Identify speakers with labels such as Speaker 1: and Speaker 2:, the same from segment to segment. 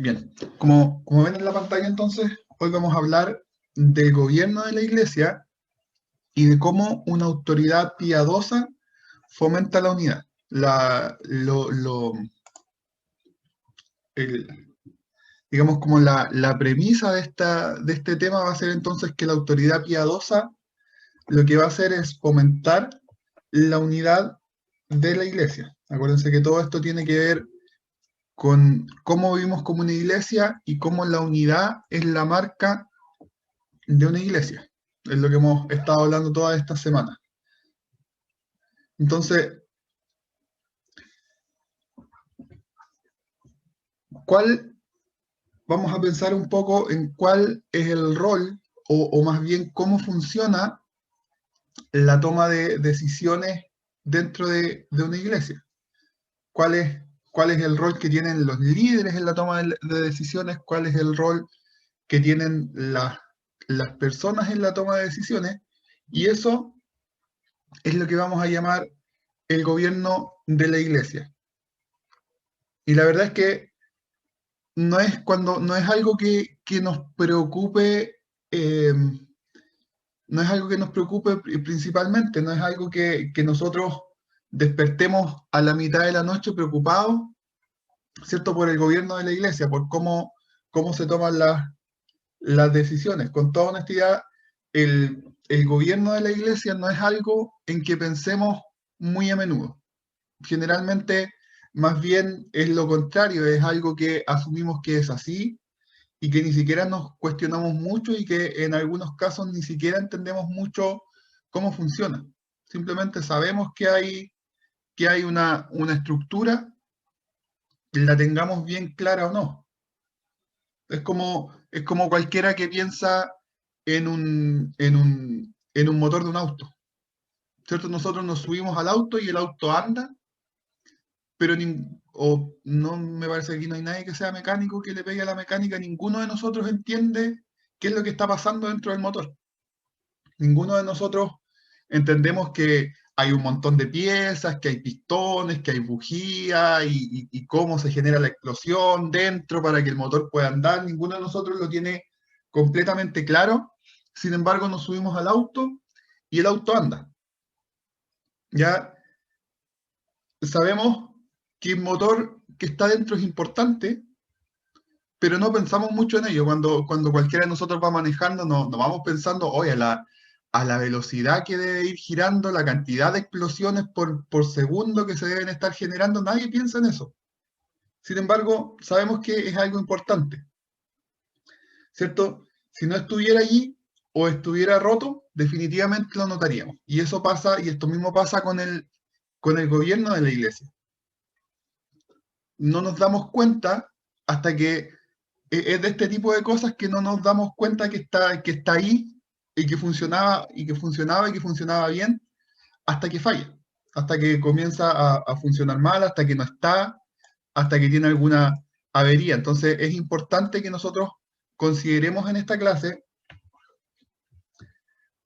Speaker 1: Bien, como ven en la pantalla entonces, hoy vamos a hablar del gobierno de la iglesia y de cómo una autoridad piadosa fomenta la unidad. El- digamos como la premisa de este tema va a ser entonces que la autoridad piadosa lo que va a hacer es fomentar la unidad de la iglesia. Acuérdense que todo esto tiene que ver con cómo vivimos como una iglesia y cómo la unidad es la marca de una iglesia. Es lo que hemos estado hablando toda esta semana. Entonces, ¿cuál, vamos a pensar un poco en cuál es el rol o más bien cómo funciona la toma de decisiones dentro de una iglesia? ¿Cuál es, ¿Cuál es el rol que tienen los líderes en la toma de decisiones? ¿Cuál es el rol que tienen las personas en la toma de decisiones? Y eso es lo que vamos a llamar el gobierno de la iglesia. Y la verdad es que no es algo que nos preocupe, no es algo que nos preocupe principalmente, no es algo que nosotros despertemos a la mitad de la noche preocupados, ¿cierto? Por el gobierno de la iglesia, por cómo se toman las decisiones. Con toda honestidad, el gobierno de la iglesia no es algo en que pensemos muy a menudo. Generalmente, más bien es lo contrario, es algo que asumimos que es así y que ni siquiera nos cuestionamos mucho y que en algunos casos ni siquiera entendemos mucho cómo funciona. Simplemente sabemos que hay una estructura, la tengamos bien clara o no. Es como cualquiera que piensa en un motor de un auto, ¿cierto? Nosotros nos subimos al auto y el auto anda, pero o no me parece que aquí no hay nadie que sea mecánico que le pegue a la mecánica, ninguno de nosotros entiende qué es lo que está pasando dentro del motor. Ninguno de nosotros entendemos que hay un montón de piezas, que hay pistones, que hay bujía y cómo se genera la explosión dentro para que el motor pueda andar. Ninguno de nosotros lo tiene completamente claro. Sin embargo, nos subimos al auto y el auto anda. Ya sabemos que el motor que está dentro es importante, pero no pensamos mucho en ello. Cuando cualquiera de nosotros va manejando, no vamos pensando, oye, a la velocidad que debe ir girando, la cantidad de explosiones por segundo que se deben estar generando, nadie piensa en eso. Sin embargo, sabemos que es algo importante, ¿cierto? Si no estuviera allí o estuviera roto, definitivamente lo notaríamos. Y eso pasa, y esto mismo pasa con el gobierno de la iglesia. No nos damos cuenta hasta que es de este tipo de cosas que no nos damos cuenta que está ahí y que funcionaba y que funcionaba y que funcionaba bien hasta que falla, hasta que comienza a funcionar mal, hasta que no está, hasta que tiene alguna avería. Entonces es importante que nosotros consideremos en esta clase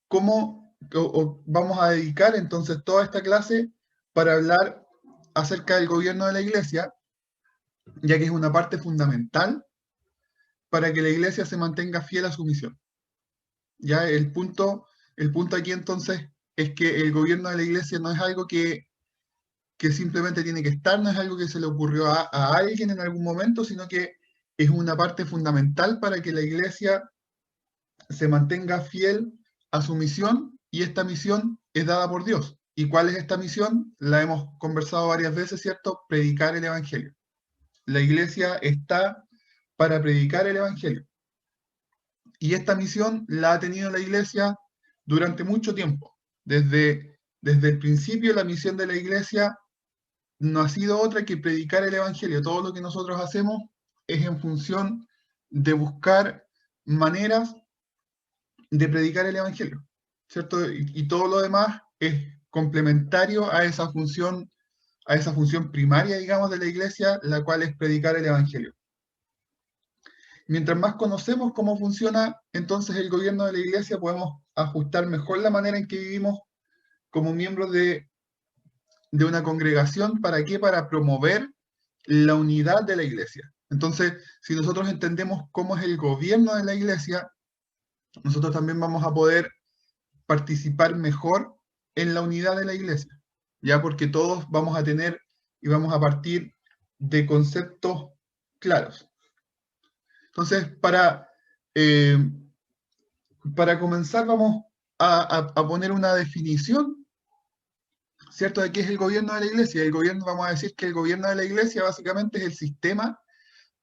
Speaker 1: cómo o vamos a dedicar entonces toda esta clase para hablar acerca del gobierno de la iglesia, ya que es una parte fundamental para que la iglesia se mantenga fiel a su misión. Ya el punto aquí entonces es que el gobierno de la iglesia no es algo que simplemente tiene que estar, no es algo que se le ocurrió a alguien en algún momento, sino que es una parte fundamental para que la iglesia se mantenga fiel a su misión y esta misión es dada por Dios. ¿Y cuál es esta misión? La hemos conversado varias veces, ¿cierto? Predicar el Evangelio. La iglesia está para predicar el Evangelio. Y esta misión la ha tenido la iglesia durante mucho tiempo. Desde el principio la misión de la iglesia no ha sido otra que predicar el Evangelio. Todo lo que nosotros hacemos es en función de buscar maneras de predicar el Evangelio, ¿cierto? Y todo lo demás es complementario a esa función primaria, digamos, de la iglesia, la cual es predicar el Evangelio. Mientras más conocemos cómo funciona entonces el gobierno de la iglesia, podemos ajustar mejor la manera en que vivimos como miembros de una congregación. ¿Para qué? Para promover la unidad de la iglesia. Entonces, si nosotros entendemos cómo es el gobierno de la iglesia, nosotros también vamos a poder participar mejor en la unidad de la iglesia, ya porque todos vamos a tener y vamos a partir de conceptos claros. Entonces, eh, para comenzar, vamos a poner una definición, ¿cierto?, de qué es el gobierno de la iglesia. El gobierno, vamos a decir que el gobierno de la iglesia básicamente es el sistema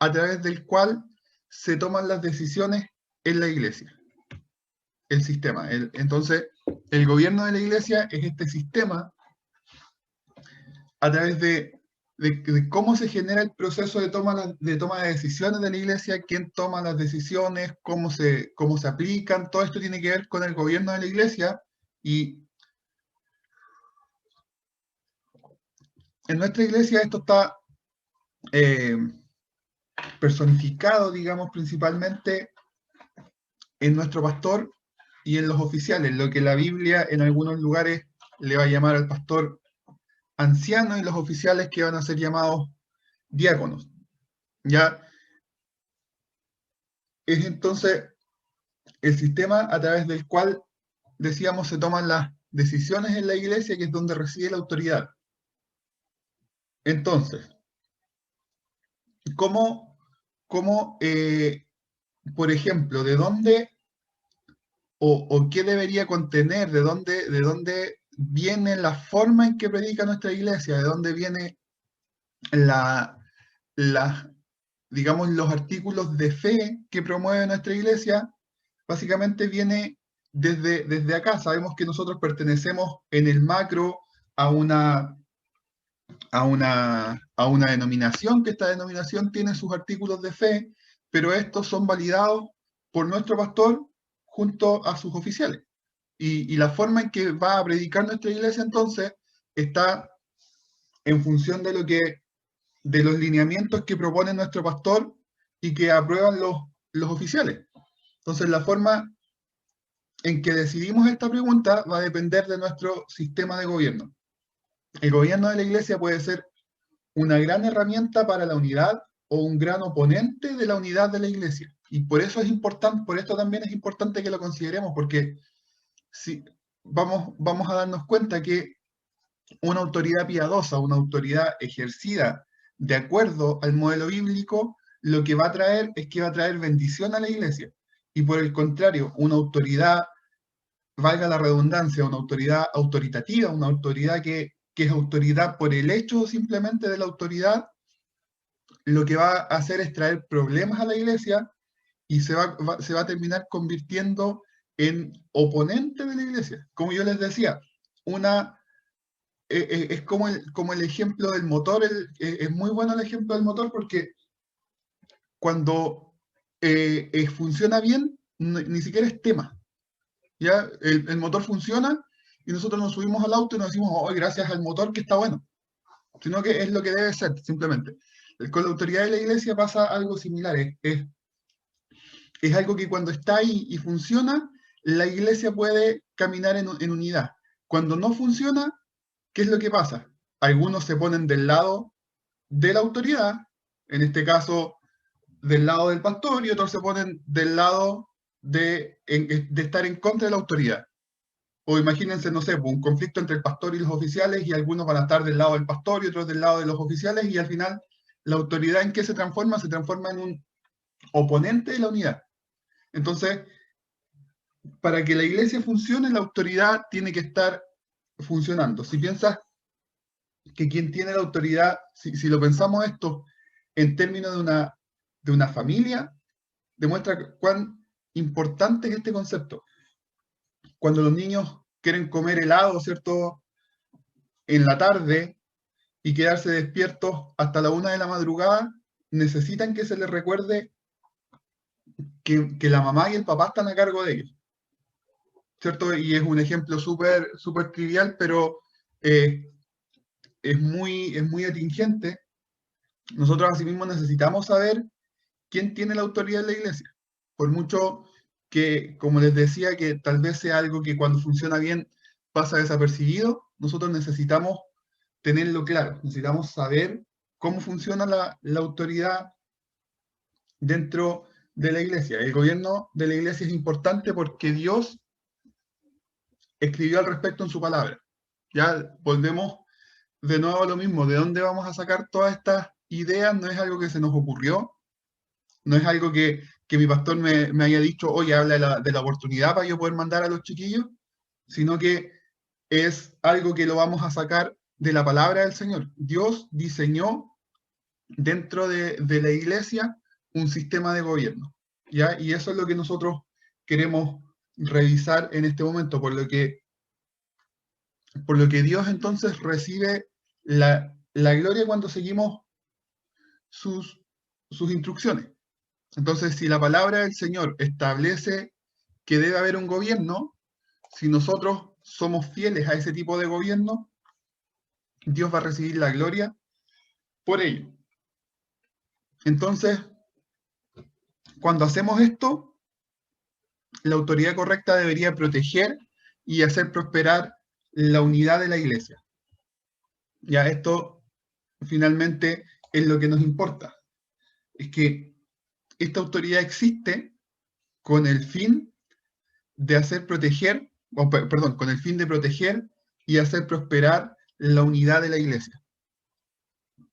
Speaker 1: a través del cual se toman las decisiones en la iglesia. El sistema. Entonces, el gobierno de la iglesia es este sistema a través de cómo se genera el proceso de toma de decisiones de la iglesia, quién toma las decisiones, cómo se aplican. Todo esto tiene que ver con el gobierno de la iglesia, y en nuestra iglesia esto está personificado, digamos, principalmente en nuestro pastor y en los oficiales, lo que la Biblia en algunos lugares le va a llamar al pastor anciano, y los oficiales que van a ser llamados diáconos. Ya es entonces el sistema a través del cual, decíamos, se toman las decisiones en la iglesia, que es donde reside la autoridad. Entonces, ¿cómo por ejemplo, de dónde o qué debería contener, de dónde viene la forma en que predica nuestra iglesia, de dónde viene la, digamos, los artículos de fe que promueve nuestra iglesia? Básicamente viene desde acá. Sabemos que nosotros pertenecemos en el macro a una denominación, que esta denominación tiene sus artículos de fe, pero estos son validados por nuestro pastor junto a sus oficiales. Y la forma en que va a predicar nuestra iglesia entonces está en función de los lineamientos que propone nuestro pastor y que aprueban los oficiales. Entonces, la forma en que decidimos esta pregunta va a depender de nuestro sistema de gobierno. El gobierno de la iglesia puede ser una gran herramienta para la unidad o un gran oponente de la unidad de la iglesia. Y por eso es importante, por esto también es importante que lo consideremos, porque si vamos a darnos cuenta que una autoridad piadosa, una autoridad ejercida de acuerdo al modelo bíblico, lo que va a traer es que va a traer bendición a la iglesia. Y por el contrario, una autoridad, valga la redundancia, una autoridad autoritativa, una autoridad que es autoridad por el hecho simplemente de la autoridad, lo que va a hacer es traer problemas a la iglesia, y se va a terminar convirtiendo en oponente de la iglesia. Como yo les decía, es como el ejemplo del motor. Es muy bueno el ejemplo del motor, porque cuando funciona bien, ni siquiera es tema. ¿Ya? El motor funciona y nosotros nos subimos al auto y nos decimos, oh, gracias al motor que está bueno. Sino que es lo que debe ser, simplemente. Con la autoridad de la iglesia pasa algo similar. Es algo que cuando está ahí y funciona, la iglesia puede caminar en unidad. Cuando no funciona, ¿qué es lo que pasa? Algunos se ponen del lado de la autoridad, en este caso del lado del pastor, y otros se ponen del lado de estar en contra de la autoridad. O imagínense, no sé, un conflicto entre el pastor y los oficiales, y algunos van a estar del lado del pastor y otros del lado de los oficiales, y al final la autoridad, ¿en qué se transforma? Se transforma en un oponente de la unidad. Entonces, para que la iglesia funcione, la autoridad tiene que estar funcionando. Si piensas que quien tiene la autoridad, si lo pensamos esto en términos de una familia, demuestra cuán importante es este concepto. Cuando los niños quieren comer helado, ¿cierto?, en la tarde, y quedarse despiertos hasta la 1 de la madrugada, necesitan que se les recuerde que la mamá y el papá están a cargo de ellos, ¿cierto? Y es un ejemplo súper trivial, pero es muy atingente. Nosotros asimismo necesitamos saber quién tiene la autoridad en la iglesia. Por mucho que, como les decía, que tal vez sea algo que cuando funciona bien pasa desapercibido, nosotros necesitamos tenerlo claro. Necesitamos saber cómo funciona la autoridad dentro de la iglesia. El gobierno de la iglesia es importante porque Dios escribió al respecto en su palabra. Ya volvemos de nuevo a lo mismo. ¿De dónde vamos a sacar todas estas ideas? No es algo que se nos ocurrió, no es algo que mi pastor me haya dicho, oye, habla de la oportunidad para yo poder mandar a los chiquillos, sino que es algo que lo vamos a sacar de la palabra del Señor. Dios diseñó dentro de la iglesia un sistema de gobierno, ¿ya? Y eso es lo que nosotros queremos revisar en este momento, por lo que Dios entonces recibe la gloria cuando seguimos sus, sus instrucciones. Entonces, si la palabra del Señor establece que debe haber un gobierno, si nosotros somos fieles a ese tipo de gobierno, Dios va a recibir la gloria por ello. Entonces, cuando hacemos esto, la autoridad correcta debería proteger y hacer prosperar la unidad de la iglesia. Ya esto finalmente es lo que nos importa. Es que esta autoridad existe con el fin de hacer proteger, perdón, con el fin de proteger y hacer prosperar la unidad de la iglesia.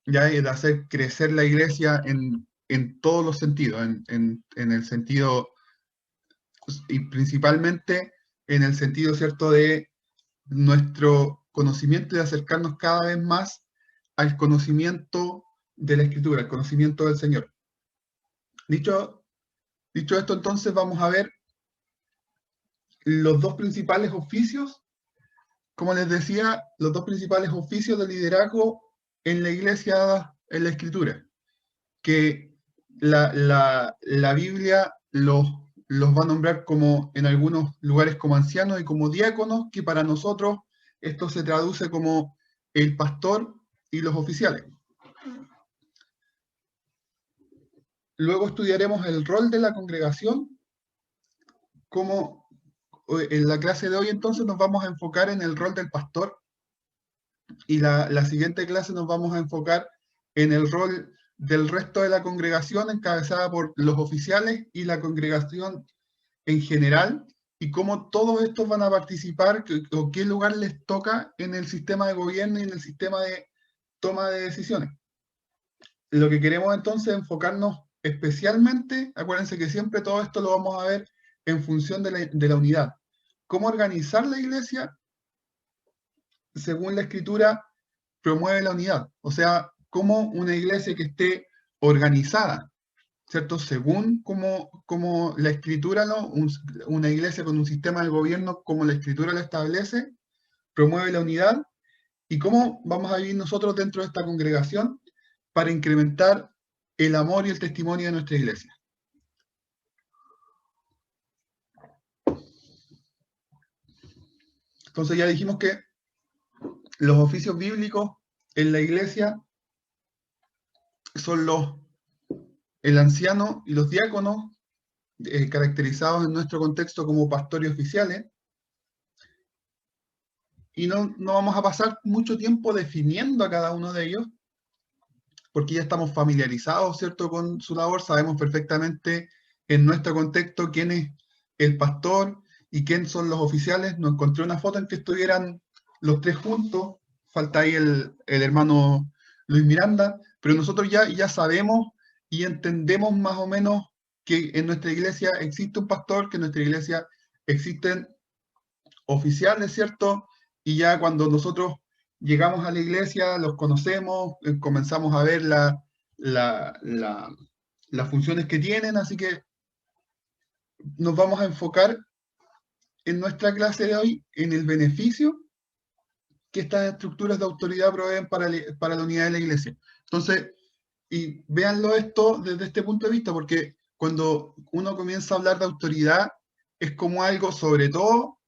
Speaker 1: Ya de hacer crecer la iglesia en todos los sentidos, en el sentido, y principalmente en el sentido, ¿cierto?, de nuestro conocimiento y de acercarnos cada vez más al conocimiento de la Escritura, al conocimiento del Señor. Dicho esto, entonces vamos a ver los dos principales oficios, como les decía, los dos principales oficios de liderazgo en la iglesia, en la Escritura, que la Biblia los va a nombrar como en algunos lugares como ancianos y como diáconos, que para nosotros esto se traduce como el pastor y los oficiales. Luego estudiaremos el rol de la congregación. Como en la clase de hoy entonces nos vamos a enfocar en el rol del pastor, y la siguiente clase nos vamos a enfocar en el rol del resto de la congregación, encabezada por los oficiales y la congregación en general, y cómo todos estos van a participar, o qué lugar les toca en el sistema de gobierno y en el sistema de toma de decisiones. Lo que queremos entonces es enfocarnos especialmente, acuérdense que siempre todo esto lo vamos a ver en función de la unidad. Cómo organizar la iglesia según la Escritura promueve la unidad. O sea, cómo una iglesia que esté organizada, ¿cierto? Según como la Escritura, ¿no? Una iglesia con un sistema de gobierno como la Escritura lo establece, promueve la unidad. ¿Y cómo vamos a vivir nosotros dentro de esta congregación para incrementar el amor y el testimonio de nuestra iglesia? Entonces ya dijimos que los oficios bíblicos en la iglesia son el anciano y los diáconos, caracterizados en nuestro contexto como pastores oficiales. Y no vamos a pasar mucho tiempo definiendo a cada uno de ellos, porque ya estamos familiarizados, ¿cierto?, con su labor. Sabemos perfectamente en nuestro contexto quién es el pastor y quién son los oficiales. No encontré una foto en que estuvieran los tres juntos, falta ahí el hermano Luis Miranda, pero nosotros ya sabemos y entendemos más o menos que en nuestra iglesia existe un pastor, que en nuestra iglesia existen oficiales, ¿cierto? Y ya cuando nosotros llegamos a la iglesia, los conocemos, comenzamos a ver las funciones que tienen, así que nos vamos a enfocar en nuestra clase de hoy en el beneficio que estas estructuras de autoridad proveen para la unidad de la iglesia. Entonces, y véanlo esto desde este punto de vista, porque cuando uno comienza a hablar de autoridad, es como algo, sobre todo,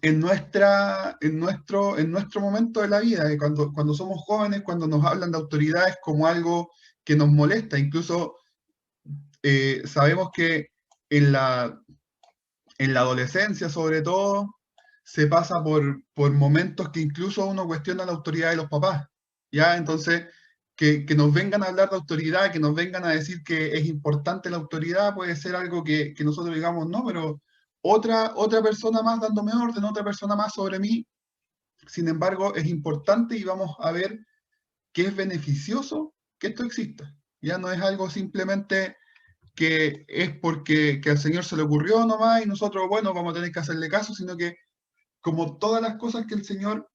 Speaker 1: en nuestro momento de la vida, cuando somos jóvenes, cuando nos hablan de autoridad, es como algo que nos molesta. Incluso sabemos que en la adolescencia, sobre todo, se pasa por momentos que incluso uno cuestiona la autoridad de los papás, ¿ya? Entonces, que nos vengan a hablar de autoridad, que nos vengan a decir que es importante la autoridad, puede ser algo que nosotros digamos, no, pero otra persona más dándome orden, otra persona más sobre mí, sin embargo, es importante y vamos a ver que es beneficioso que esto exista. Ya no es algo simplemente que es porque que al Señor se le ocurrió nomás y nosotros, bueno, vamos a tener que hacerle caso, sino que como todas las cosas que el Señor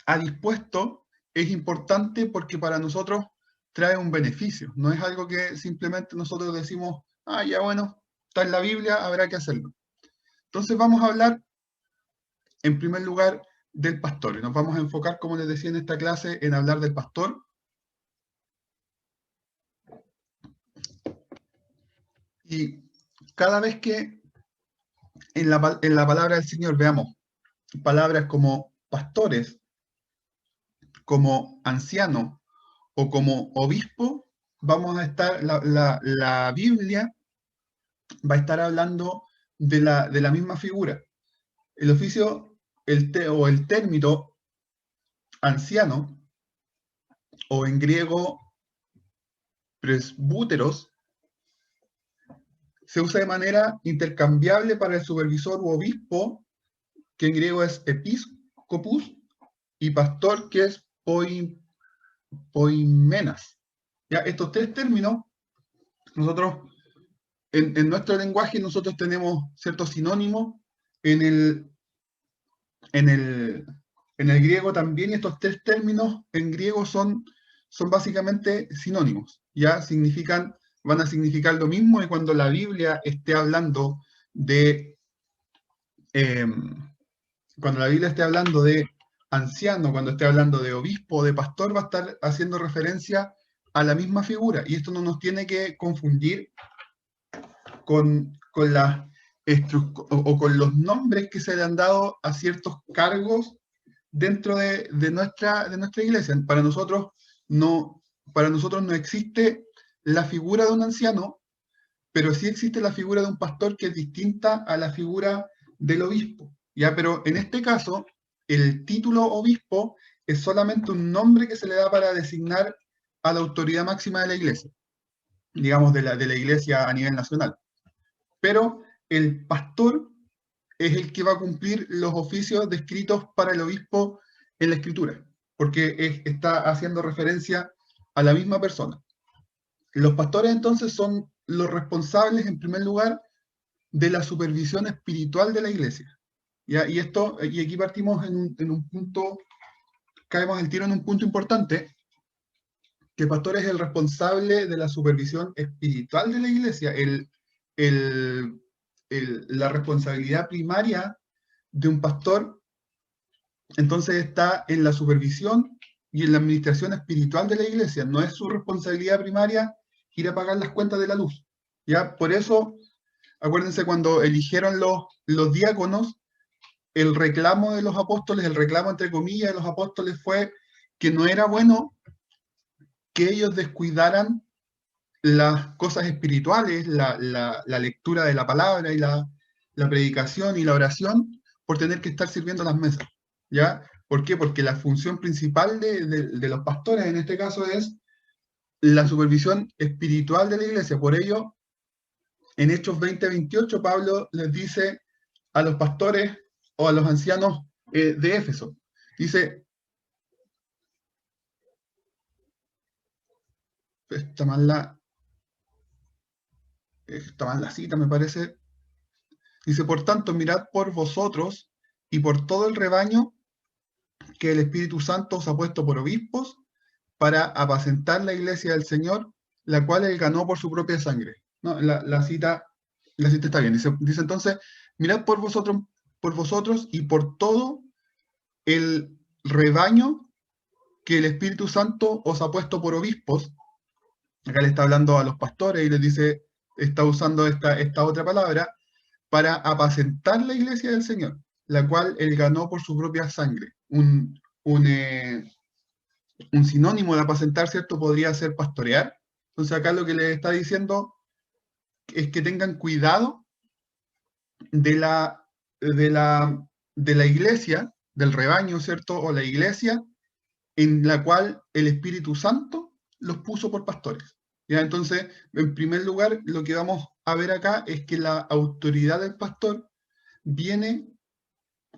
Speaker 1: ha dispuesto, es importante porque para nosotros trae un beneficio. No es algo que simplemente nosotros decimos, ah, ya bueno, está en la Biblia, habrá que hacerlo. Entonces vamos a hablar, en primer lugar, del pastor. Y nos vamos a enfocar, como les decía en esta clase, en hablar del pastor. Y cada vez que en la palabra del Señor veamos palabras como pastores, como anciano o como obispo, vamos a estar, la Biblia va a estar hablando de la misma figura. El oficio o el término anciano, o en griego presbúteros, se usa de manera intercambiable para el supervisor u obispo, que en griego es episcopus, y pastor, que es poimenas. ¿Ya? Estos tres términos, nosotros, en nuestro lenguaje, nosotros tenemos ciertos sinónimos, en el, en el, en el griego también, y estos tres términos en griego son básicamente sinónimos, ¿ya? Van a significar lo mismo, y cuando la Biblia esté hablando de, cuando la Biblia esté hablando de anciano, cuando esté hablando de obispo o de pastor, va a estar haciendo referencia a la misma figura, y esto no nos tiene que confundir con las o con los nombres que se le han dado a ciertos cargos dentro de nuestra iglesia. Para nosotros no existe la figura de un anciano, pero sí existe la figura de un pastor que es distinta a la figura del obispo. ¿Ya? Pero en este caso, el título obispo es solamente un nombre que se le da para designar a la autoridad máxima de la iglesia, digamos de la iglesia a nivel nacional. Pero el pastor es el que va a cumplir los oficios descritos para el obispo en la escritura, porque está haciendo referencia a la misma persona. Los pastores entonces son los responsables, en primer lugar, de la supervisión espiritual de la iglesia. ¿Ya? Y aquí partimos en un punto, caemos el tiro en un punto importante, que el pastor es el responsable de la supervisión espiritual de la iglesia. El, la responsabilidad primaria de un pastor entonces está en la supervisión y en la administración espiritual de la iglesia. No es su responsabilidad primaria ir a pagar las cuentas de la luz. ¿Ya? Por eso, acuérdense cuando eligieron los diáconos, el reclamo de los apóstoles, el reclamo entre comillas de los apóstoles fue que no era bueno que ellos descuidaran las cosas espirituales, la lectura de la palabra y la predicación y la oración, por tener que estar sirviendo las mesas. ¿Ya? ¿Por qué? Porque la función principal de los pastores en este caso es la supervisión espiritual de la iglesia. Por ello, en Hechos 20-28, Pablo les dice a los pastores o a los ancianos de Éfeso, dice, está mal la cita, me parece. Dice, por tanto, mirad por vosotros y por todo el rebaño que el Espíritu Santo os ha puesto por obispos para apacentar la iglesia del Señor, la cual él ganó por su propia sangre. ¿No? La cita está bien. Dice entonces, mirad por vosotros y por todo el rebaño que el Espíritu Santo os ha puesto por obispos. Acá le está hablando a los pastores y les dice, está usando esta otra palabra, para apacentar la iglesia del Señor, la cual él ganó por su propia sangre. Un sinónimo de apacentar, ¿cierto? Podría ser pastorear. Entonces acá lo que le está diciendo es que tengan cuidado de de la iglesia, del rebaño, ¿cierto? O la iglesia en la cual el Espíritu Santo los puso por pastores. ¿Ya? Entonces, en primer lugar, lo que vamos a ver acá es que la autoridad del pastor viene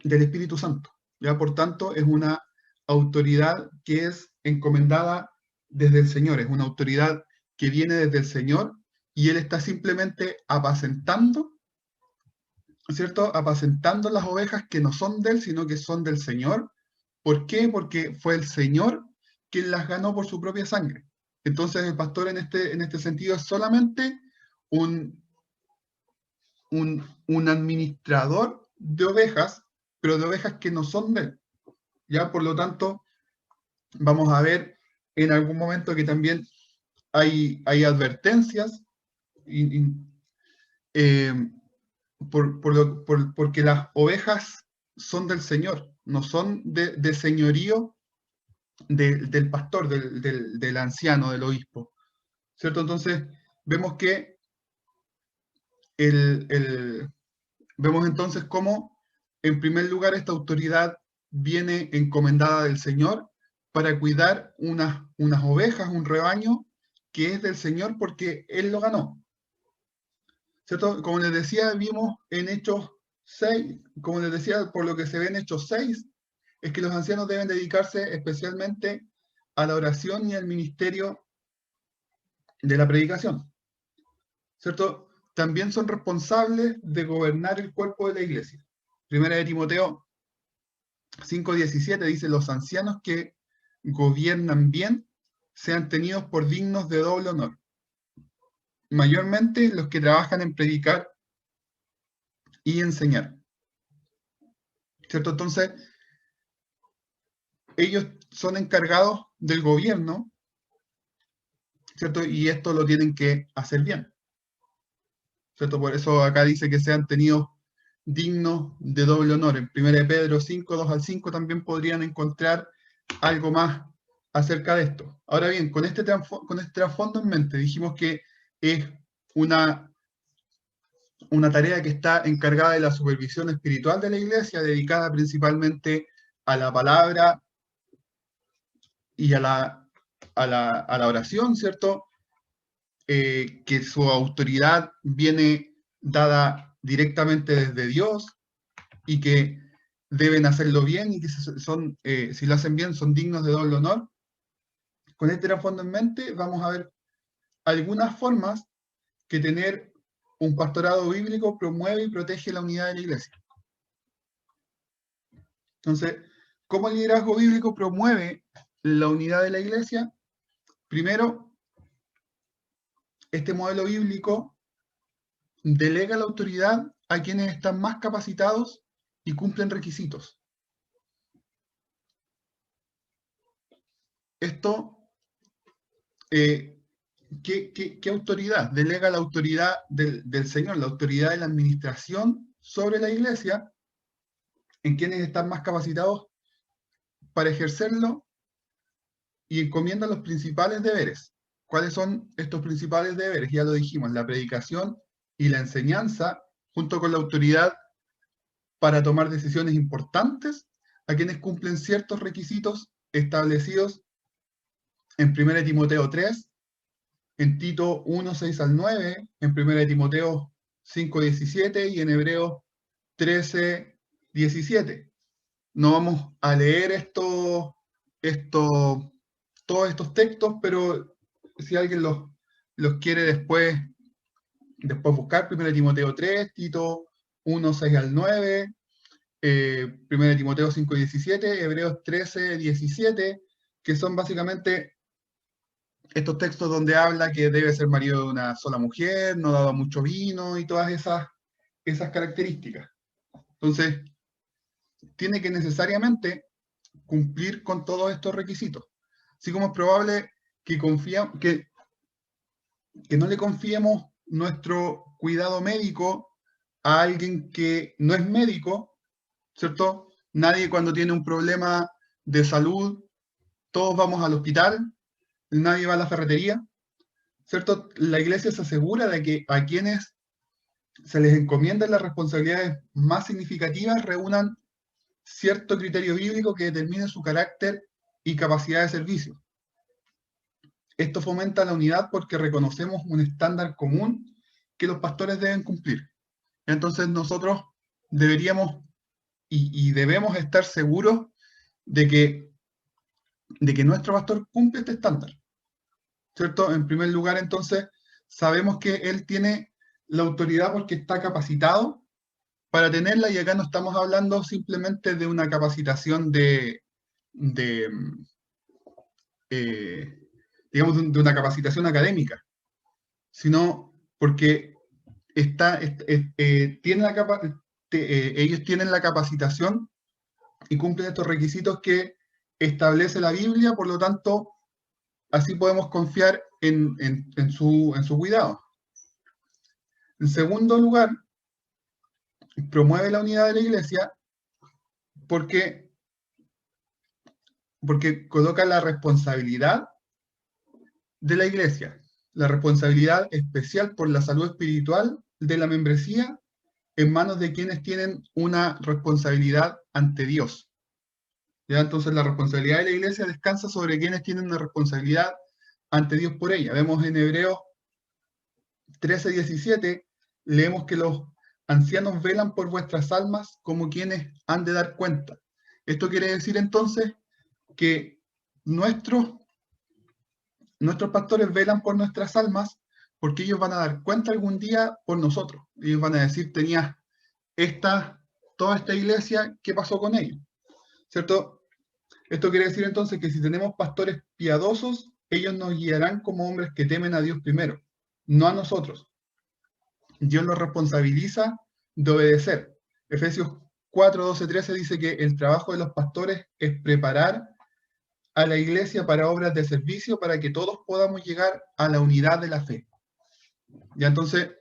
Speaker 1: del Espíritu Santo. ¿Ya? Por tanto, es una autoridad que es encomendada desde el Señor, es una autoridad que viene desde el Señor y Él está simplemente apacentando, ¿cierto? Apacentando las ovejas que no son de Él, sino que son del Señor. ¿Por qué? Porque fue el Señor quien las ganó por su propia sangre. Entonces el pastor en este sentido es solamente un, un administrador de ovejas, pero de ovejas que no son de Él. ¿Ya? Por lo tanto, vamos a ver en algún momento que también hay advertencias eh, porque las ovejas son del Señor, no son de señorío del pastor, del anciano, del obispo, ¿cierto? Entonces, vemos que vemos entonces cómo, en primer lugar, esta autoridad viene encomendada del Señor para cuidar unas ovejas, un rebaño que es del Señor porque Él lo ganó, ¿cierto? Como les decía, vimos en Hechos 6, como les decía, por lo que se ve en Hechos 6, es que los ancianos deben dedicarse especialmente a la oración y al ministerio de la predicación, ¿cierto? También son responsables de gobernar el cuerpo de la iglesia. Primera de Timoteo 5:17 dice, los ancianos que gobiernan bien sean tenidos por dignos de doble honor, mayormente los que trabajan en predicar y enseñar, ¿cierto? Entonces, ellos son encargados del gobierno, ¿cierto? Y esto lo tienen que hacer bien, ¿cierto? Por eso acá dice que sean tenidos dignos de doble honor. En 1 Pedro 5, 2 al 5 también podrían encontrar algo más acerca de esto. Ahora bien, con este trasfondo en mente, dijimos que es una tarea que está encargada de la supervisión espiritual de la iglesia, dedicada principalmente a la palabra y a la oración, ¿cierto? Que su autoridad viene dada directamente desde Dios y que deben hacerlo bien y que si lo hacen bien son dignos de doble honor. Con este trasfondo en mente vamos a ver algunas formas que tener un pastorado bíblico promueve y protege la unidad de la iglesia. Entonces, ¿cómo el liderazgo bíblico promueve la unidad de la iglesia? Primero, este modelo bíblico delega la autoridad a quienes están más capacitados y cumplen requisitos. Esto, ¿qué autoridad? Delega la autoridad del Señor, la autoridad de la administración sobre la iglesia en quienes están más capacitados para ejercerlo y encomienda los principales deberes. ¿Cuáles son estos principales deberes? Ya lo dijimos, la predicación y la enseñanza, junto con la autoridad para tomar decisiones importantes a quienes cumplen ciertos requisitos establecidos en 1 Timoteo 3, en Tito 1, 6 al 9, en 1 Timoteo 5, 17 y en Hebreos 13, 17. No vamos a leer todos estos textos, pero si alguien los quiere después buscar, 1 Timoteo 3, Tito 1, 6 al 9, 1 Timoteo 5, 17, Hebreos 13, 17, que son básicamente estos textos donde habla que debe ser marido de una sola mujer, no dado mucho vino y todas esas características. Entonces, tiene que necesariamente cumplir con todos estos requisitos. Así como es probable que no le confiemos nuestro cuidado médico a alguien que no es médico, ¿cierto? Nadie cuando tiene un problema de salud, todos vamos al hospital, nadie va a la ferretería, ¿cierto? La iglesia se asegura de que a quienes se les encomiendan las responsabilidades más significativas reúnan cierto criterio bíblico que determine su carácter y capacidad de servicio. Esto fomenta la unidad porque reconocemos un estándar común que los pastores deben cumplir. Entonces nosotros deberíamos y debemos estar seguros de que nuestro pastor cumple este estándar, ¿cierto? En primer lugar, entonces, sabemos que él tiene la autoridad porque está capacitado para tenerla, y acá no estamos hablando simplemente de una capacitación de, eh, digamos, de una capacitación académica, sino porque tiene ellos tienen la capacitación y cumplen estos requisitos que establece la Biblia, por lo tanto, así podemos confiar en su cuidado. En segundo lugar, promueve la unidad de la iglesia porque, porque coloca la responsabilidad de la iglesia, la responsabilidad especial por la salud espiritual de la membresía en manos de quienes tienen una responsabilidad ante Dios. ¿Ya? Entonces la responsabilidad de la iglesia descansa sobre quienes tienen una responsabilidad ante Dios por ella. Vemos en Hebreos 13:17, leemos que los ancianos velan por vuestras almas como quienes han de dar cuenta. Esto quiere decir entonces que nuestros pastores velan por nuestras almas porque ellos van a dar cuenta algún día por nosotros. Ellos van a decir, tenías toda esta iglesia, ¿qué pasó con ellos? ¿Cierto? Esto quiere decir entonces que si tenemos pastores piadosos, ellos nos guiarán como hombres que temen a Dios primero, no a nosotros. Dios los responsabiliza de obedecer. Efesios 4, 12, 13 dice que el trabajo de los pastores es preparar a la iglesia para obras de servicio para que todos podamos llegar a la unidad de la fe. Ya entonces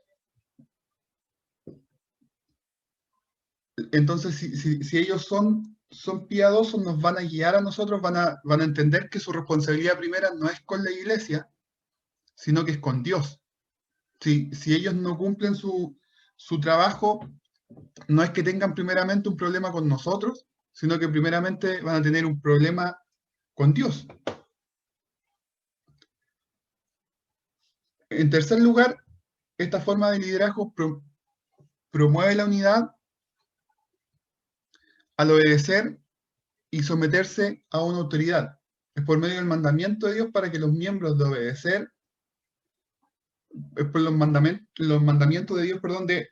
Speaker 1: si ellos son piadosos, nos van a guiar a nosotros, van a entender que su responsabilidad primera no es con la iglesia, sino que es con Dios. Si ellos no cumplen su trabajo, no es que tengan primeramente un problema con nosotros, sino que primeramente van a tener un problema con Dios. En tercer lugar, esta forma de liderazgo promueve la unidad al obedecer y someterse a una autoridad. Es por medio del mandamiento de Dios para que los miembros de obedecer, es por los mandamientos de Dios, perdón, de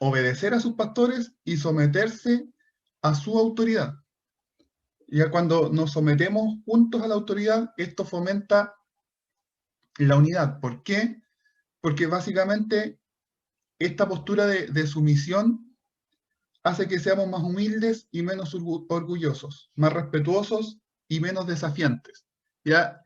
Speaker 1: obedecer a sus pastores y someterse a su autoridad. Ya cuando nos sometemos juntos a la autoridad, esto fomenta la unidad. ¿Por qué? Porque básicamente esta postura de sumisión hace que seamos más humildes y menos orgullosos, más respetuosos y menos desafiantes. ¿Ya?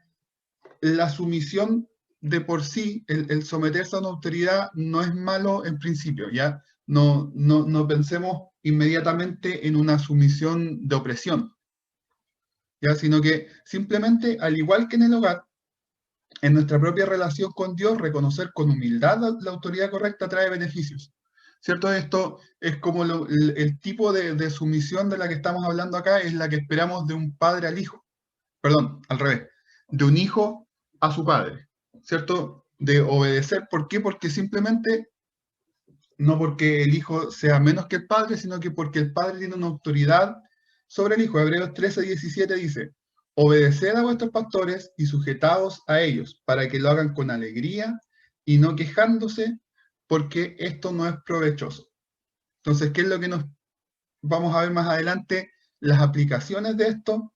Speaker 1: La sumisión de por sí, el someterse a una autoridad no es malo en principio, ¿ya? No pensemos inmediatamente en una sumisión de opresión, ¿ya? Sino que simplemente, al igual que en el hogar, en nuestra propia relación con Dios, reconocer con humildad la autoridad correcta trae beneficios. ¿Cierto? Esto es como el tipo de sumisión de la que estamos hablando acá, es la que esperamos de un padre al hijo. Perdón, al revés. De un hijo a su padre. ¿Cierto? De obedecer. ¿Por qué? Porque simplemente, no porque el hijo sea menos que el padre, sino que porque el padre tiene una autoridad sobre el hijo. Hebreos 13:17 dice, obedeced a vuestros pastores y sujetaos a ellos, para que lo hagan con alegría y no quejándose, porque esto no es provechoso. Entonces, ¿qué es lo que nos vamos a ver más adelante? Las aplicaciones de esto.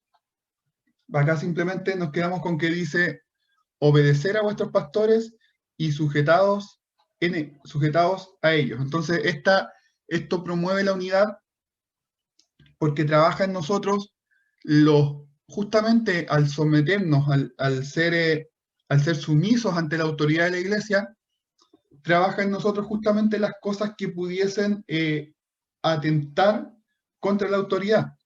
Speaker 1: Acá simplemente nos quedamos con que dice, obedecer a vuestros pastores y sujetados a ellos. Entonces, esto promueve la unidad porque trabaja en nosotros justamente al someternos, al ser sumisos ante la autoridad de la iglesia, trabaja en nosotros justamente las cosas que pudiesen atentar contra la autoridad.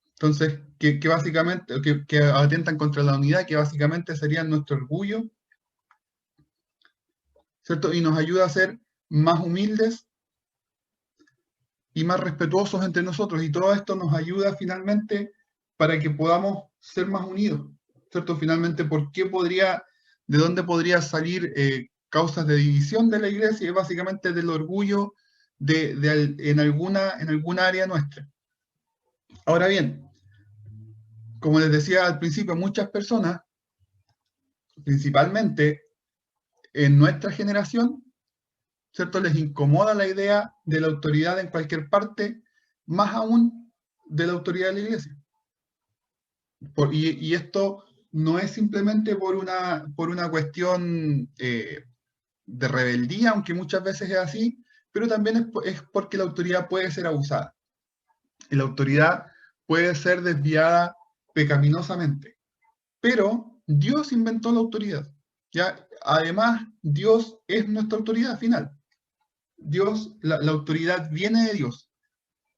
Speaker 1: Entonces, que básicamente, que atentan contra la unidad, que básicamente serían nuestro orgullo, ¿cierto? Y nos ayuda a ser más humildes y más respetuosos entre nosotros. Y todo esto nos ayuda finalmente para que podamos ser más unidos, ¿cierto? Finalmente, de dónde podría salir causas de división de la iglesia? Y básicamente del orgullo en alguna área nuestra. Ahora bien, como les decía al principio, muchas personas, principalmente en nuestra generación, ¿cierto? Les incomoda la idea de la autoridad en cualquier parte, más aún de la autoridad de la iglesia. Y esto no es simplemente por una cuestión de rebeldía, aunque muchas veces es así, pero también es porque la autoridad puede ser abusada. Y la autoridad puede ser desviada pecaminosamente. Pero Dios inventó la autoridad. ¿Ya? Además, Dios es nuestra autoridad final. La autoridad viene de Dios.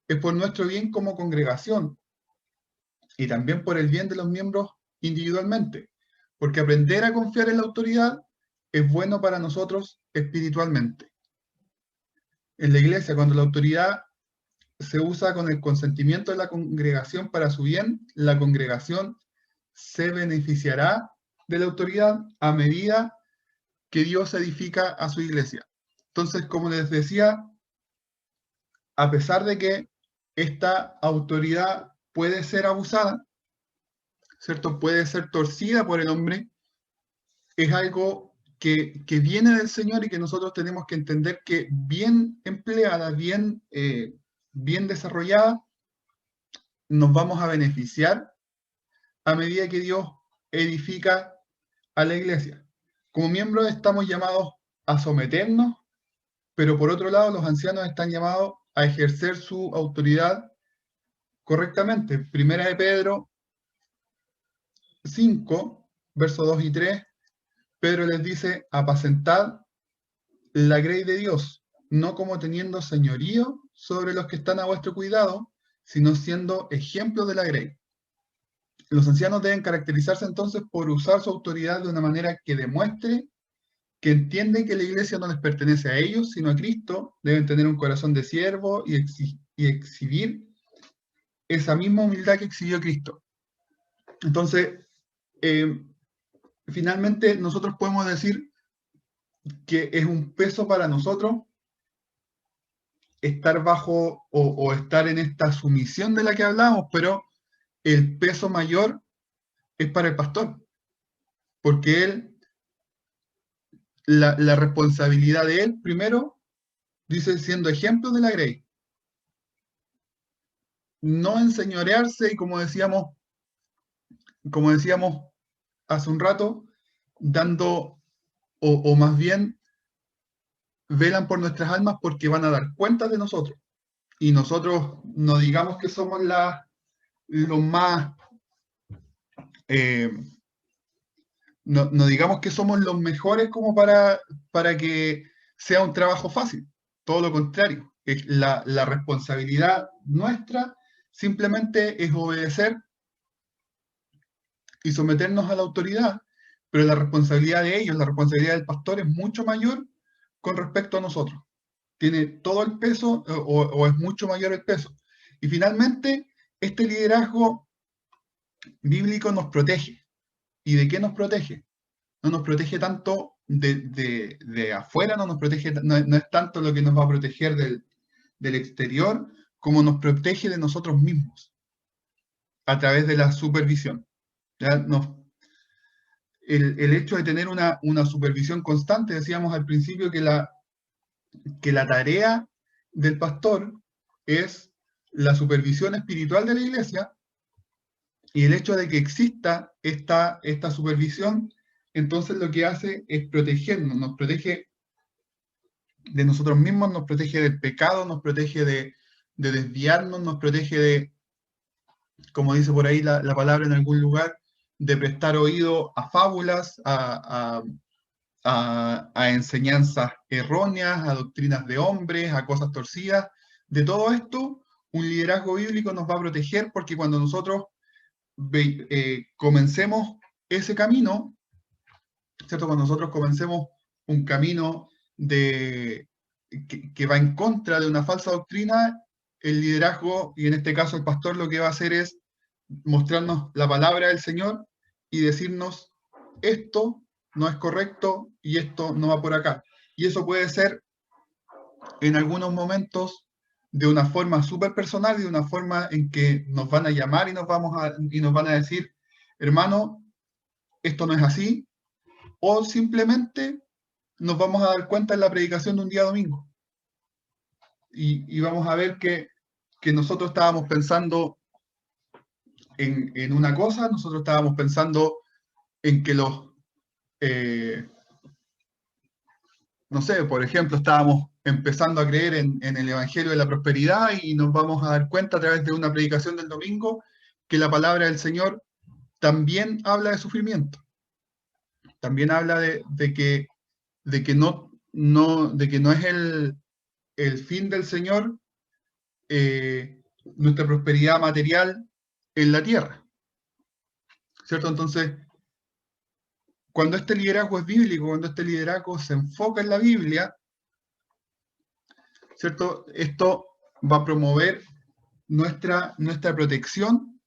Speaker 1: Es por nuestro bien como congregación y también por el bien de los miembros individualmente. Porque aprender a confiar en la autoridad es bueno para nosotros espiritualmente. En la iglesia, cuando la autoridad se usa con el consentimiento de la congregación para su bien, la congregación se beneficiará de la autoridad a medida que Dios edifica a su iglesia. Entonces, como les decía, a pesar de que esta autoridad puede ser abusada, ¿cierto? Puede ser torcida por el hombre, es algo que viene del Señor y que nosotros tenemos que entender que bien empleada, bien desarrollada, nos vamos a beneficiar a medida que Dios edifica a la iglesia. Como miembros estamos llamados a someternos, pero por otro lado los ancianos están llamados a ejercer su autoridad correctamente. Primera de Pedro 5, versos 2 y 3, Pedro les dice: apacentad la grey de Dios, no como teniendo señorío sobre los que están a vuestro cuidado, sino siendo ejemplo de la grey. Los ancianos deben caracterizarse entonces por usar su autoridad de una manera que demuestre que entienden que la iglesia no les pertenece a ellos, sino a Cristo. Deben tener un corazón de siervo y exhibir esa misma humildad que exhibió Cristo. Entonces, eh, finalmente nosotros podemos decir que es un peso para nosotros estar bajo o estar en esta sumisión de la que hablamos, pero el peso mayor es para el pastor, porque la responsabilidad de él, primero, dice, siendo ejemplo de la grey, no enseñorearse y como decíamos hace un rato, dando, o más bien, velan por nuestras almas porque van a dar cuenta de nosotros. Y nosotros no digamos que somos los más, eh, no digamos que somos los mejores como para que sea un trabajo fácil. Todo lo contrario. Es la responsabilidad nuestra simplemente es obedecer y someternos a la autoridad, pero la responsabilidad de ellos, la responsabilidad del pastor es mucho mayor con respecto a nosotros. Tiene todo el peso o es mucho mayor el peso. Y finalmente, este liderazgo bíblico nos protege. ¿Y de qué nos protege? No nos protege tanto de afuera, no nos protege, no es tanto lo que nos va a proteger del exterior, como nos protege de nosotros mismos a través de la supervisión. ¿Ya? El hecho de tener una supervisión constante, decíamos al principio que la tarea del pastor es la supervisión espiritual de la iglesia, y el hecho de que exista esta supervisión, entonces lo que hace es protegernos, nos protege de nosotros mismos, nos protege del pecado, nos protege de desviarnos, nos protege de, como dice por ahí la palabra en algún lugar, de prestar oído a fábulas, a enseñanzas erróneas, a doctrinas de hombres, a cosas torcidas. De todo esto, un liderazgo bíblico nos va a proteger porque cuando nosotros comencemos ese camino, ¿cierto? Cuando nosotros comencemos un camino que va en contra de una falsa doctrina, el liderazgo, y en este caso el pastor, lo que va a hacer es mostrarnos la palabra del Señor y decirnos, esto no es correcto y esto no va por acá. Y eso puede ser en algunos momentos de una forma súper personal y de una forma en que nos van a llamar y nos van a decir, hermano, esto no es así, o simplemente nos vamos a dar cuenta en la predicación de un día domingo. Y vamos a ver que nosotros estábamos pensando en una cosa, nosotros estábamos pensando en que no sé, por ejemplo, estábamos empezando a creer en el Evangelio de la Prosperidad y nos vamos a dar cuenta a través de una predicación del domingo que la palabra del Señor también habla de sufrimiento, también habla de que de que no es el fin del Señor nuestra prosperidad material en la tierra, ¿cierto? Entonces, cuando este liderazgo es bíblico, cuando este liderazgo se enfoca en la Biblia, ¿cierto? Esto va a promover nuestra protección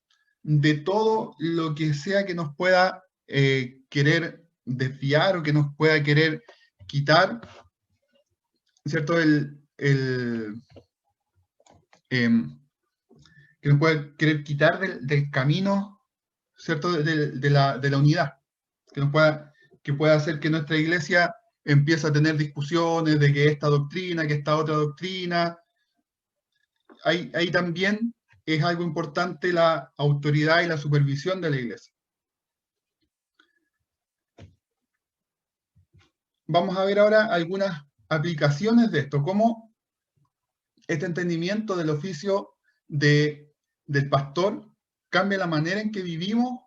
Speaker 1: de todo lo que sea que nos pueda querer desviar o que nos pueda querer quitar, ¿cierto? Em, que nos pueda querer quitar del camino, ¿cierto? De la unidad, que pueda hacer que nuestra iglesia empiece a tener discusiones de que esta doctrina, que esta otra doctrina. Ahí también es algo importante la autoridad y la supervisión de la iglesia. Vamos a ver ahora algunas aplicaciones de esto, cómo este entendimiento del oficio del pastor cambia la manera en que vivimos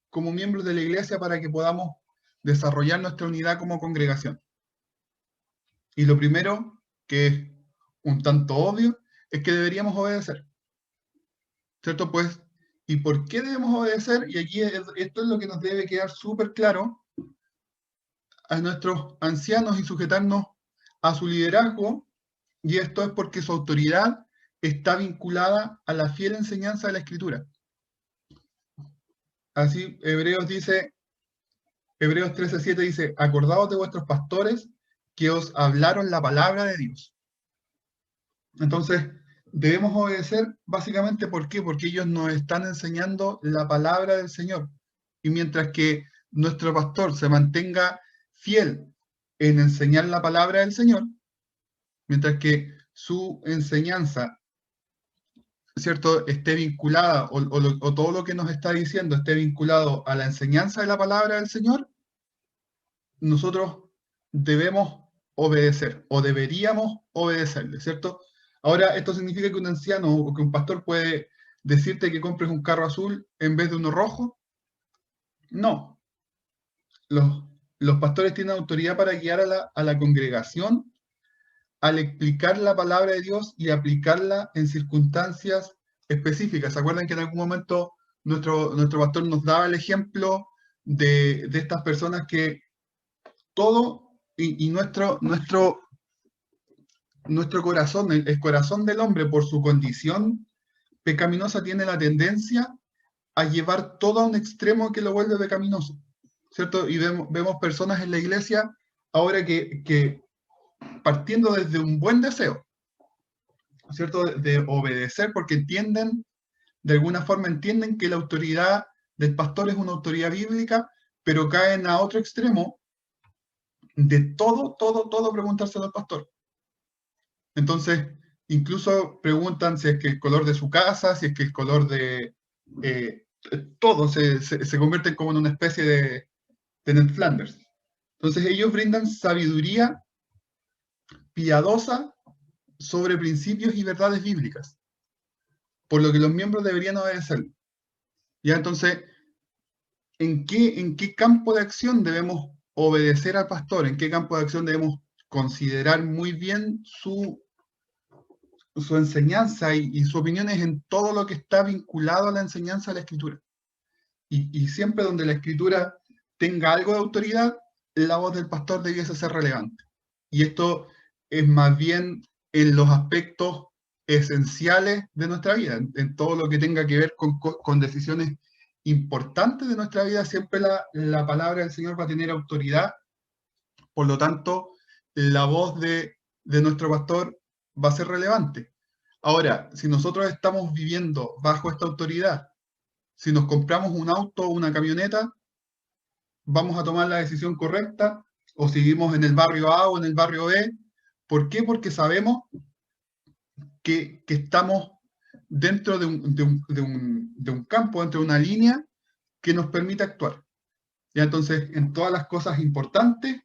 Speaker 1: como miembros de la iglesia para que podamos desarrollar nuestra unidad como congregación. Y lo primero, que es un tanto obvio, es que deberíamos obedecer. ¿Cierto? Pues, ¿y por qué debemos obedecer? Y aquí esto es lo que nos debe quedar súper claro a nuestros ancianos y sujetarnos a su liderazgo, y esto es porque su autoridad está vinculada a la fiel enseñanza de la Escritura. Así, Hebreos 13:7 dice, acordaos de vuestros pastores que os hablaron la palabra de Dios. Entonces, debemos obedecer básicamente, ¿por qué? Porque ellos nos están enseñando la palabra del Señor. Y mientras que nuestro pastor se mantenga fiel en enseñar la palabra del Señor, mientras que su enseñanza, ¿cierto?, esté vinculada, o todo lo que nos está diciendo esté vinculado a la enseñanza de la palabra del Señor, nosotros debemos obedecer, o deberíamos obedecerle, ¿cierto? Ahora, ¿esto significa que un anciano o que un pastor puede decirte que compres un carro azul en vez de uno rojo? No. Los pastores tienen autoridad para guiar a la congregación al explicar la palabra de Dios y aplicarla en circunstancias específicas. ¿Se acuerdan que en algún momento nuestro pastor nos daba el ejemplo de estas personas que todo y nuestro corazón, el corazón del hombre por su condición pecaminosa tiene la tendencia a llevar todo a un extremo que lo vuelve pecaminoso, ¿cierto? Y vemos personas en la iglesia ahora que partiendo desde un buen deseo, ¿cierto? De obedecer, porque entienden, de alguna forma entienden que la autoridad del pastor es una autoridad bíblica, pero caen a otro extremo de todo preguntárselo al pastor. Entonces, incluso preguntan si es que el color de su casa, si es que el color de... todo se convierte como en una especie de Ned Flanders. Entonces ellos brindan sabiduría piadosa sobre principios y verdades bíblicas, por lo que los miembros deberían obedecer. Ya entonces, en qué campo de acción debemos obedecer al pastor? ¿En qué campo de acción debemos considerar muy bien su enseñanza y su opinión es en todo lo que está vinculado a la enseñanza de la Escritura? Y siempre donde la Escritura tenga algo de autoridad, la voz del pastor debiese ser relevante. Y esto es más bien en los aspectos esenciales de nuestra vida, en todo lo que tenga que ver con decisiones importantes de nuestra vida, siempre la palabra del Señor va a tener autoridad. Por lo tanto, la voz de nuestro pastor va a ser relevante. Ahora, si nosotros estamos viviendo bajo esta autoridad, si nos compramos un auto o una camioneta, vamos a tomar la decisión correcta o seguimos en el barrio A o en el barrio B. ¿Por qué? Porque sabemos que estamos dentro de un campo, dentro de una línea que nos permite actuar. ¿Ya? Entonces, en todas las cosas importantes,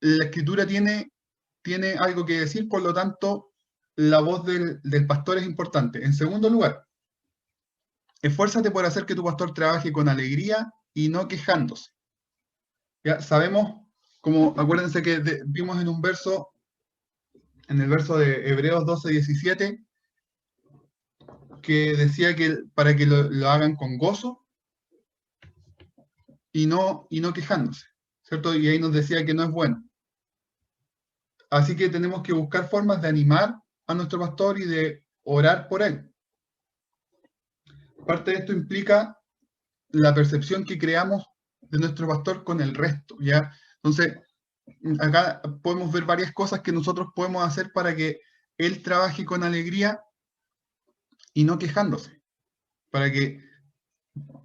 Speaker 1: la escritura tiene algo que decir, por lo tanto, la voz del pastor es importante. En segundo lugar, esfuérzate por hacer que tu pastor trabaje con alegría y no quejándose. Ya sabemos, como acuérdense que vimos en un verso, en el verso de Hebreos 12:17, que decía que para que lo hagan con gozo y no quejándose, ¿cierto? Y ahí nos decía que no es bueno. Así que tenemos que buscar formas de animar a nuestro pastor y de orar por él. Parte de esto implica la percepción que creamos de nuestro pastor con el resto, ¿ya? Entonces, acá podemos ver varias cosas que nosotros podemos hacer para que él trabaje con alegría y no quejándose, para que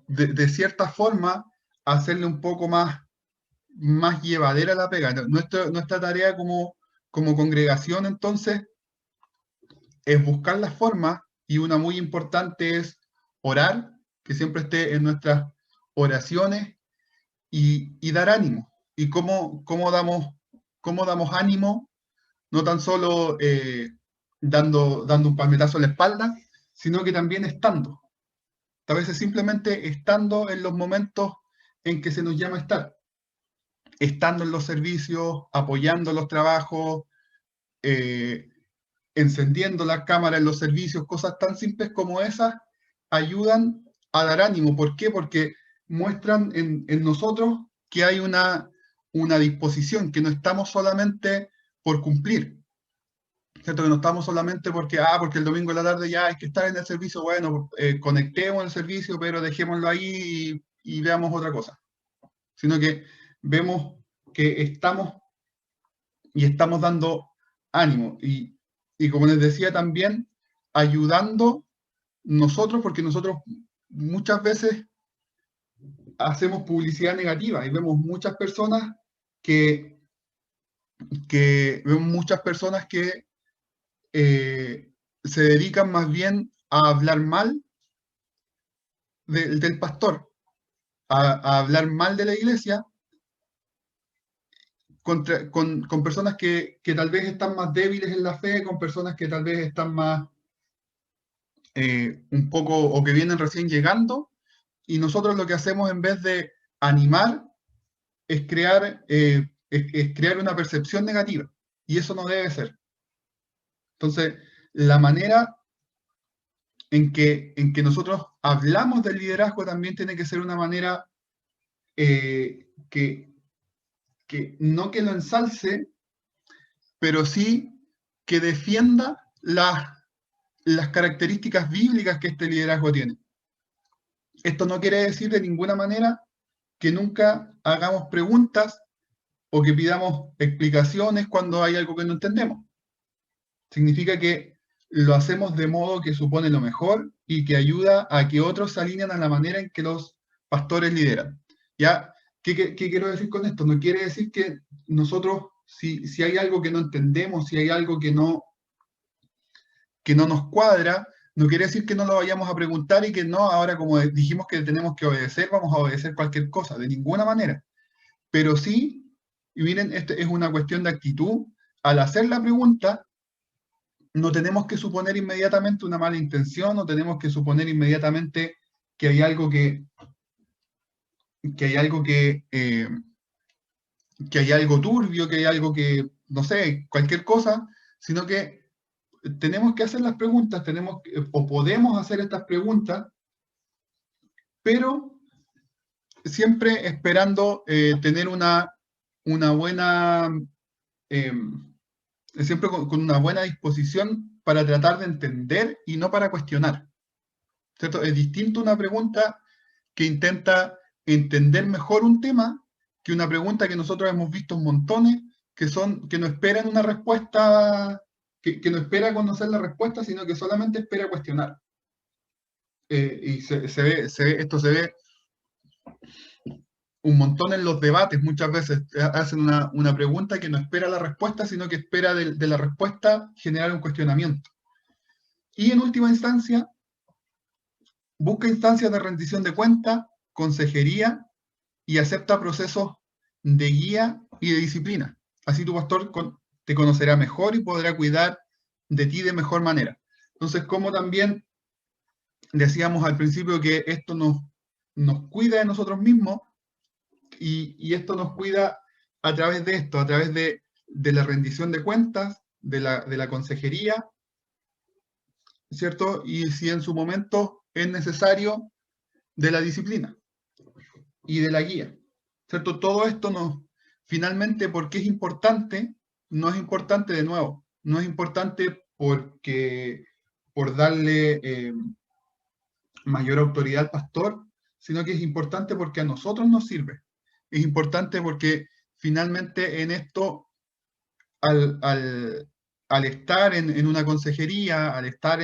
Speaker 1: de cierta forma hacerle un poco más llevadera la pega. Nuestra tarea como congregación, entonces, es buscar las formas, y una muy importante es orar, que siempre esté en nuestras oraciones, y dar ánimo. ¿Y cómo damos ánimo? No tan solo dando un palmetazo en la espalda, sino que también estando. A veces simplemente estando en los momentos en que se nos llama a estar. Estando en los servicios, apoyando los trabajos, eh, encendiendo la cámara en los servicios, cosas tan simples como esas, ayudan a dar ánimo. ¿Por qué? Porque muestran en nosotros que hay una disposición, que no estamos solamente por cumplir, ¿cierto? Que no estamos solamente porque el domingo en la tarde ya hay que estar en el servicio, bueno, conectemos el servicio, pero dejémoslo ahí y veamos otra cosa. Sino que vemos que estamos dando ánimo. Y como les decía también, ayudando nosotros, porque nosotros muchas veces hacemos publicidad negativa y vemos muchas personas que se dedican más bien a hablar mal del pastor, a hablar mal de la iglesia, con personas que tal vez están más débiles en la fe, con personas que tal vez están más un poco, o que vienen recién llegando, y nosotros lo que hacemos en vez de animar es crear una percepción negativa, y eso no debe ser. Entonces, la manera en que nosotros hablamos del liderazgo también tiene que ser una manera que no que lo ensalce, pero sí que defienda las características bíblicas que este liderazgo tiene. Esto no quiere decir de ninguna manera que nunca hagamos preguntas o que pidamos explicaciones cuando hay algo que no entendemos. Significa que lo hacemos de modo que supone lo mejor y que ayuda a que otros se alineen a la manera en que los pastores lideran. ¿Ya? ¿Qué quiero decir con esto? No quiere decir que nosotros, si hay algo que no entendemos, si hay algo que no nos cuadra, no quiere decir que no lo vayamos a preguntar y que no, ahora como dijimos que tenemos que obedecer, vamos a obedecer cualquier cosa, de ninguna manera. Pero sí, y miren, esto es una cuestión de actitud. Al hacer la pregunta, no tenemos que suponer inmediatamente una mala intención, no tenemos que suponer inmediatamente que hay algo que hay algo que hay algo turbio, que hay algo que, no sé, cualquier cosa, sino que tenemos que hacer las preguntas, o podemos hacer estas preguntas, pero siempre esperando tener una buena, siempre con una buena disposición para tratar de entender y no para cuestionar, ¿cierto? Es distinto una pregunta que intenta entender mejor un tema que una pregunta que nosotros hemos visto montones, que no esperan una respuesta, que no espera conocer la respuesta, sino que solamente espera cuestionar. Y esto se ve un montón en los debates, muchas veces hacen una pregunta que no espera la respuesta, sino que espera de la respuesta generar un cuestionamiento. Y en última instancia, busca instancias de rendición de cuentas, consejería y acepta procesos de guía y de disciplina. Así tu pastor te conocerá mejor y podrá cuidar de ti de mejor manera. Entonces, como también decíamos al principio que esto nos cuida de nosotros mismos, y esto nos cuida a través de esto, a través de la rendición de cuentas, de la consejería, ¿cierto? Y si en su momento es necesario, de la disciplina y de la guía, ¿cierto? Todo esto finalmente, ¿por qué es importante? No es importante de nuevo, no es importante por darle mayor autoridad al pastor, sino que es importante porque a nosotros nos sirve. Es importante porque finalmente en esto, al estar en una consejería, al estar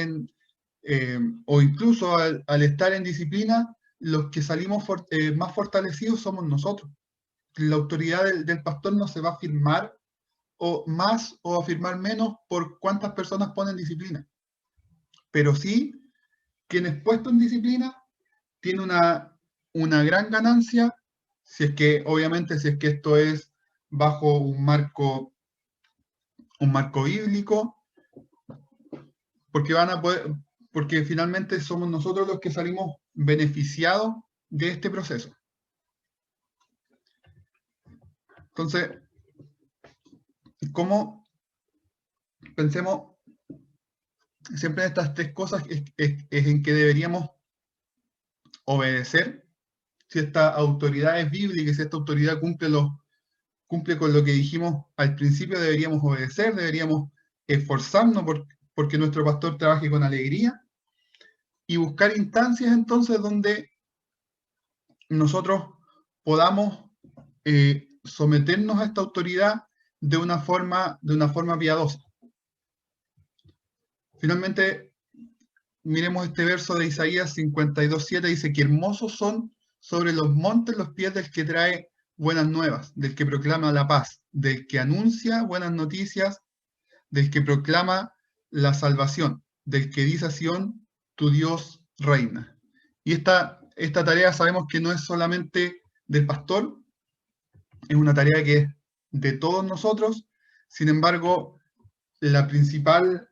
Speaker 1: o incluso al estar en disciplina, los que salimos más fortalecidos somos nosotros. La autoridad del pastor no se va a afirmar o más o afirmar menos por cuántas personas ponen disciplina. Pero sí, quien es puesto en disciplina tiene una gran ganancia, si es que, obviamente, si es que esto es bajo un marco bíblico, porque finalmente somos nosotros los que salimos beneficiados de este proceso. Entonces, ¿cómo pensemos siempre en estas tres cosas es en que deberíamos obedecer? Si esta autoridad es bíblica, si esta autoridad cumple con lo que dijimos al principio, deberíamos obedecer, deberíamos esforzarnos porque nuestro pastor trabaje con alegría y buscar instancias entonces donde nosotros podamos someternos a esta autoridad de una forma piadosa. Finalmente, miremos este verso de Isaías 52:7, dice que hermosos son sobre los montes los pies del que trae buenas nuevas, del que proclama la paz, del que anuncia buenas noticias, del que proclama la salvación, del que dice a Sión, tu Dios reina. Y esta tarea sabemos que no es solamente del pastor, es una tarea que es de todos nosotros. Sin embargo, la principal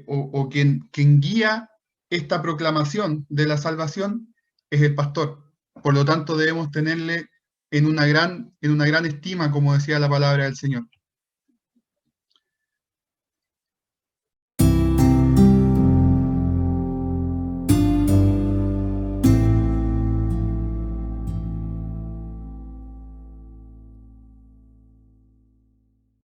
Speaker 1: o quien guía esta proclamación de la salvación es el pastor. Por lo tanto, debemos tenerle en una gran estima, como decía la palabra del Señor.